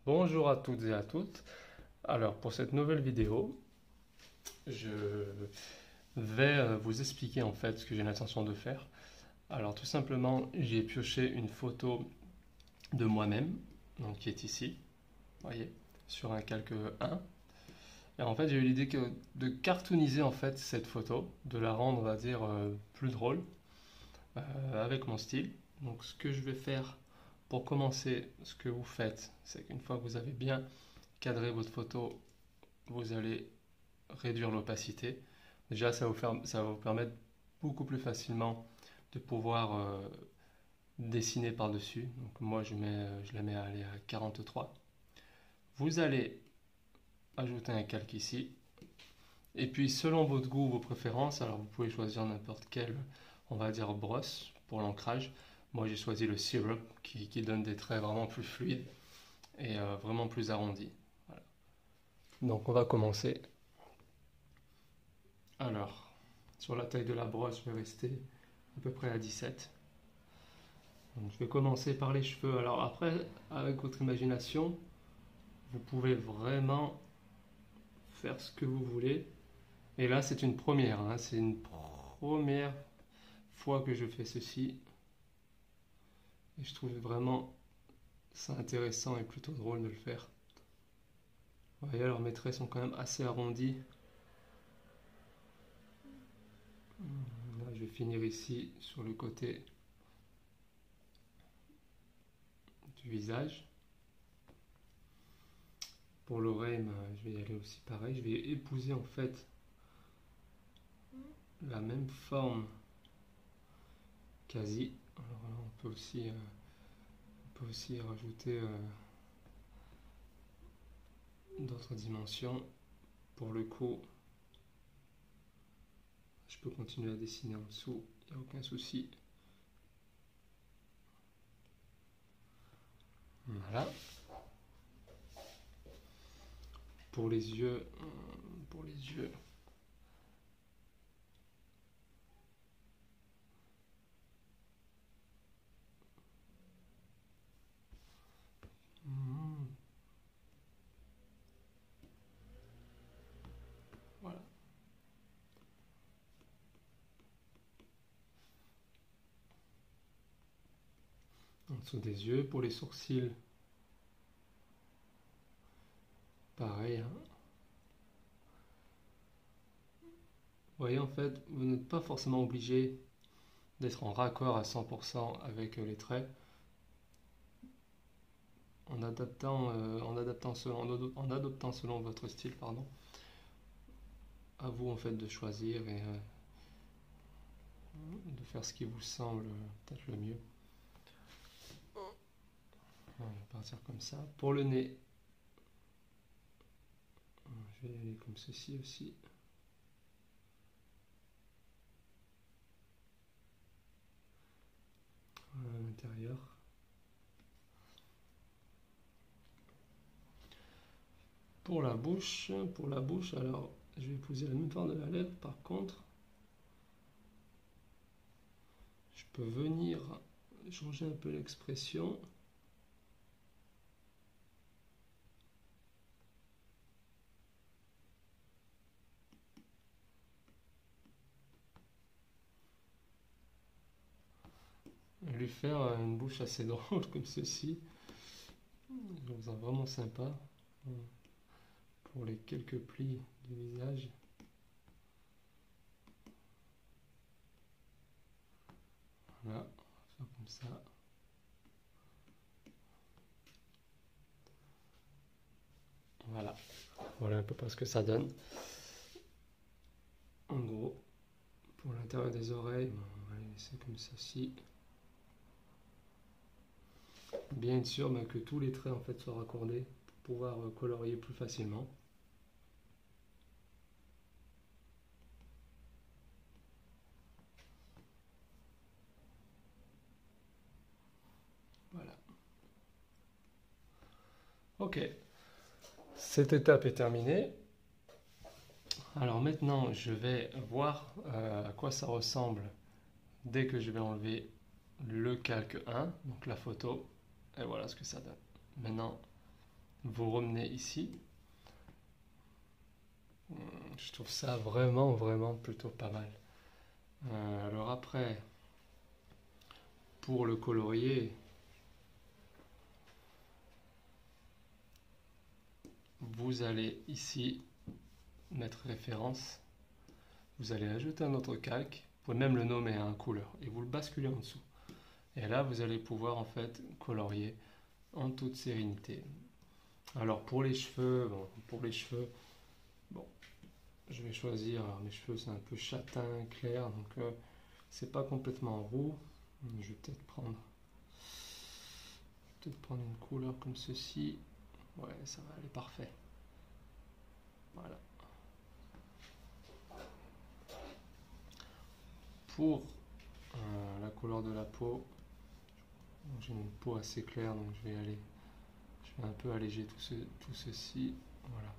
Bonjour à toutes et à toutes. Alors pour cette nouvelle vidéo, je vais vous expliquer en fait ce que j'ai l'intention de faire. Alors tout simplement, j'ai pioché une photo de moi-même, donc qui est ici, voyez, sur un calque 1. Et en fait, j'ai eu l'idée de cartooniser en fait cette photo, de la rendre, on va dire, plus drôle, avec mon style. Donc ce que je vais faire pour commencer, ce que vous faites, c'est qu'une fois que vous avez bien cadré votre photo, vous allez réduire l'opacité. Déjà, ça va vous permettre beaucoup plus facilement de pouvoir dessiner par-dessus. Donc moi, je la mets à aller à 43. Vous allez ajouter un calque ici. Et puis, selon votre goût, vos préférences, alors vous pouvez choisir n'importe quelle, on va dire, brosse pour l'ancrage. Moi, j'ai choisi le Syrup qui donne des traits vraiment plus fluides et vraiment plus arrondis. Voilà. Donc, on va commencer. Alors, sur la taille de la brosse, je vais rester à peu près à 17. Donc, je vais commencer par les cheveux. Alors après, avec votre imagination, vous pouvez vraiment faire ce que vous voulez. Et là, c'est une première, hein. C'est une première fois que je fais ceci. Et je trouve vraiment ça intéressant et plutôt drôle de le faire. Vous voyez, alors mes traits sont quand même assez arrondis. Là, je vais finir ici sur le côté du visage. Pour l'oreille, je vais y aller aussi pareil. Je vais épouser en fait la même forme quasi. Alors là, on peut aussi rajouter d'autres dimensions. Pour le coup, je peux continuer à dessiner en dessous, il n'y a aucun souci. Voilà. Pour les yeux, pour les yeux. Voilà. En dessous des yeux, pour les sourcils, pareil, hein. Vous voyez, en fait, vous n'êtes pas forcément obligé d'être en raccord à 100% avec les traits. En adoptant selon votre style, pardon. À vous en fait de choisir et de faire ce qui vous semble peut-être le mieux. On va partir comme ça. Pour le nez, je vais y aller comme ceci aussi. À l'intérieur. Pour la bouche, alors je vais épouser la même forme de la lèvre. Par contre, je peux venir changer un peu l'expression. Lui faire une bouche assez drôle comme ceci. Je trouve ça vraiment sympa. Pour les quelques plis du visage. Voilà, on va faire comme ça. Voilà, voilà un peu pas ce que ça donne. En gros, pour l'intérieur des oreilles, on va les laisser comme ceci. Bien sûr que tous les traits en fait soient raccordés pour pouvoir colorier plus facilement. Voilà. Ok, cette étape est terminée. Alors maintenant, je vais voir à quoi ça ressemble dès que je vais enlever le calque 1, donc la photo, et voilà ce que ça donne. Maintenant, vous revenez ici. Je trouve ça vraiment plutôt pas mal. Alors après, pour le colorier, vous allez ici mettre référence. Vous allez ajouter un autre calque. Vous pouvez même le nommer à couleur et vous le basculez en dessous. Et là, vous allez pouvoir en fait colorier en toute sérénité. Alors pour les cheveux, bon, je vais choisir. Alors mes cheveux c'est un peu châtain clair, donc c'est pas complètement roux. Je vais peut-être prendre une couleur comme ceci. Ouais, ça va aller parfait. Voilà. Pour la couleur de la peau, j'ai une peau assez claire, donc je vais un peu alléger tout ceci. Voilà.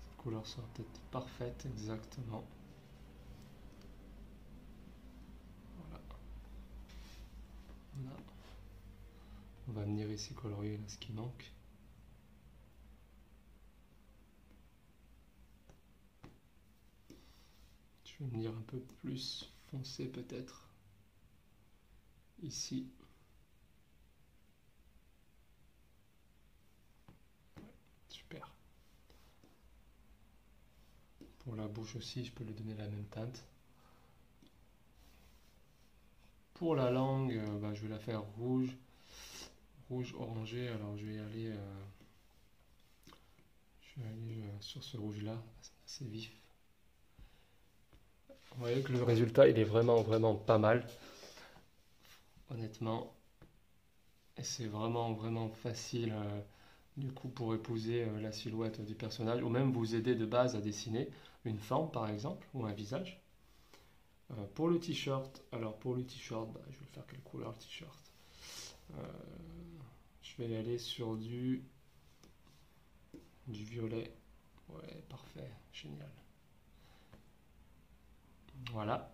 Cette couleur sera peut-être parfaite, exactement. Voilà. Là. On va venir ici colorier là, ce qui manque. Je vais venir un peu plus foncé peut-être. Ici. Ouais, super. Pour la bouche aussi, je peux lui donner la même teinte. Pour la langue, je vais la faire rouge orangé. Alors je vais aller sur ce rouge là, assez vif. Vous voyez que le résultat il est vraiment pas mal, honnêtement, et c'est vraiment facile du coup pour épouser la silhouette du personnage, ou même vous aider de base à dessiner une forme par exemple ou un visage. Pour le t-shirt, alors pour le t-shirt, je vais faire quelle couleur le t-shirt? Je vais aller sur du violet. Ouais, parfait, génial. Voilà.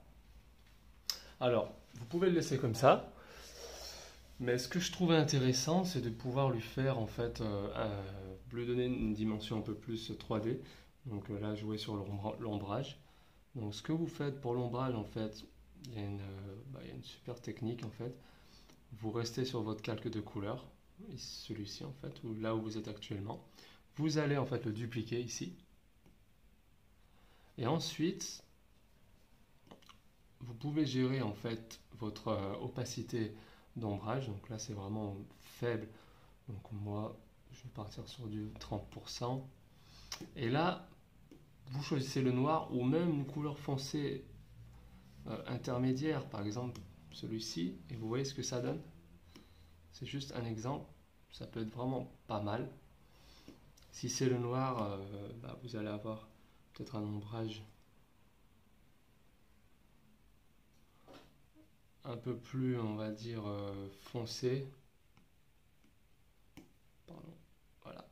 Alors, vous pouvez le laisser comme ça, mais ce que je trouvais intéressant, c'est de pouvoir lui faire en fait, lui donner une dimension un peu plus 3D. Donc là, jouer sur l'ombrage. Donc ce que vous faites pour l'ombrage, en fait, il y a une super technique en fait. Vous restez sur votre calque de couleur, celui-ci en fait, ou là où vous êtes actuellement. Vous allez en fait le dupliquer ici. Et ensuite, vous pouvez gérer en fait votre opacité d'ombrage. Donc là, c'est vraiment faible. Donc moi, je vais partir sur du 30%. Et là, vous choisissez le noir ou même une couleur foncée intermédiaire, par exemple celui-ci, et vous voyez ce que ça donne. C'est juste un exemple, ça peut être vraiment pas mal. Si c'est le noir, vous allez avoir peut-être un ombrage un peu plus, on va dire, foncé. Pardon. Voilà.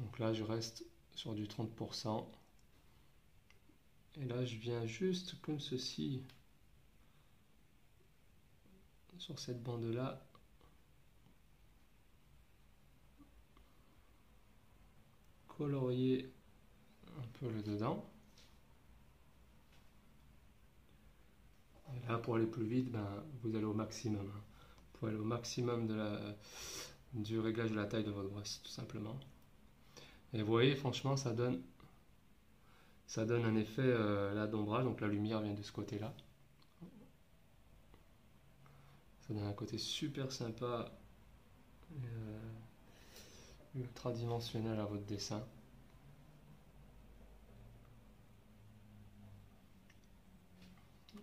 Donc là, je reste sur du 30%. Et là, je viens juste comme ceci, sur cette bande-là, colorier un peu le dedans. Et là, pour aller plus vite, vous allez au maximum. Vous pouvez aller au maximum du réglage de la taille de votre brosse, tout simplement. Et vous voyez, franchement, ça donne un effet là d'ombrage. Donc la lumière vient de ce côté-là. Ça donne un côté super sympa, ultra dimensionnel à votre dessin.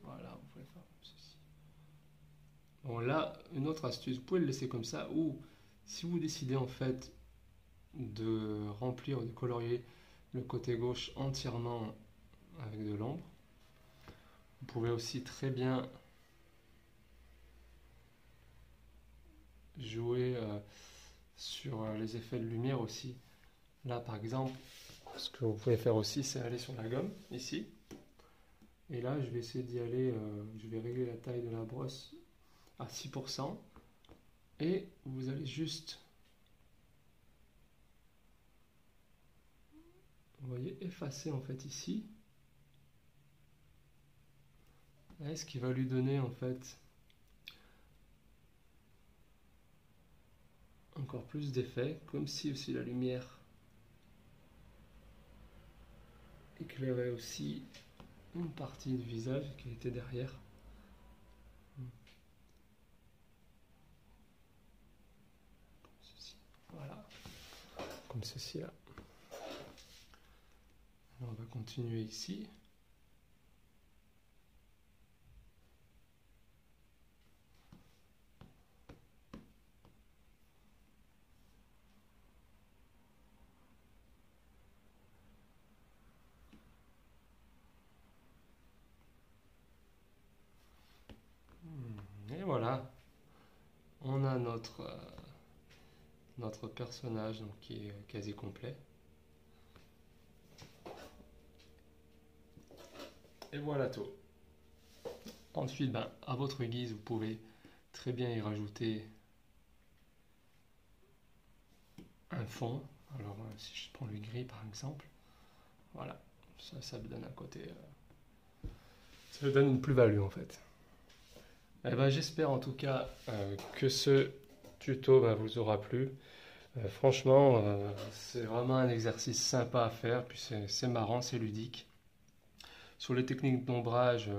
Voilà, vous pouvez faire comme ceci. Bon, là, une autre astuce, vous pouvez le laisser comme ça, ou si vous décidez en fait de remplir, de colorier le côté gauche entièrement avec de l'ombre, vous pouvez aussi très bien jouer sur les effets de lumière aussi. Là, par exemple, ce que vous pouvez faire aussi, c'est aller sur la gomme, ici. Et là, je vais essayer d'y aller, je vais régler la taille de la brosse à 6%. Et vous allez juste Vous voyez, effacer en fait ici. Et ce qui va lui donner en fait encore plus d'effet, comme si aussi la lumière éclairait aussi une partie du visage qui était derrière. Ceci. Voilà, comme ceci là. Alors on va continuer ici. Et voilà, on a notre personnage donc, qui est quasi complet. Et voilà tout. Ensuite, ben, à votre guise, vous pouvez très bien y rajouter un fond. Alors, si je prends le gris par exemple, voilà, ça me donne un côté. Ça me donne une plus-value en fait. Eh ben, j'espère en tout cas que ce tuto vous aura plu. Franchement, c'est vraiment un exercice sympa à faire, puis c'est marrant, c'est ludique. Sur les techniques d'ombrage,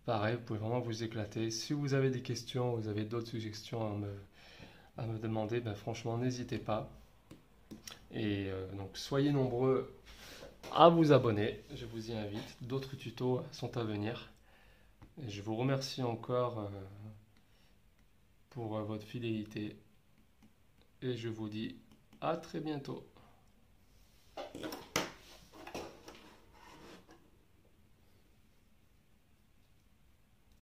pareil, vous pouvez vraiment vous éclater. Si vous avez des questions, vous avez d'autres suggestions à me demander, ben, franchement, n'hésitez pas. Et donc, soyez nombreux à vous abonner, je vous y invite. D'autres tutos sont à venir. Et je vous remercie encore pour votre fidélité. Et je vous dis à très bientôt.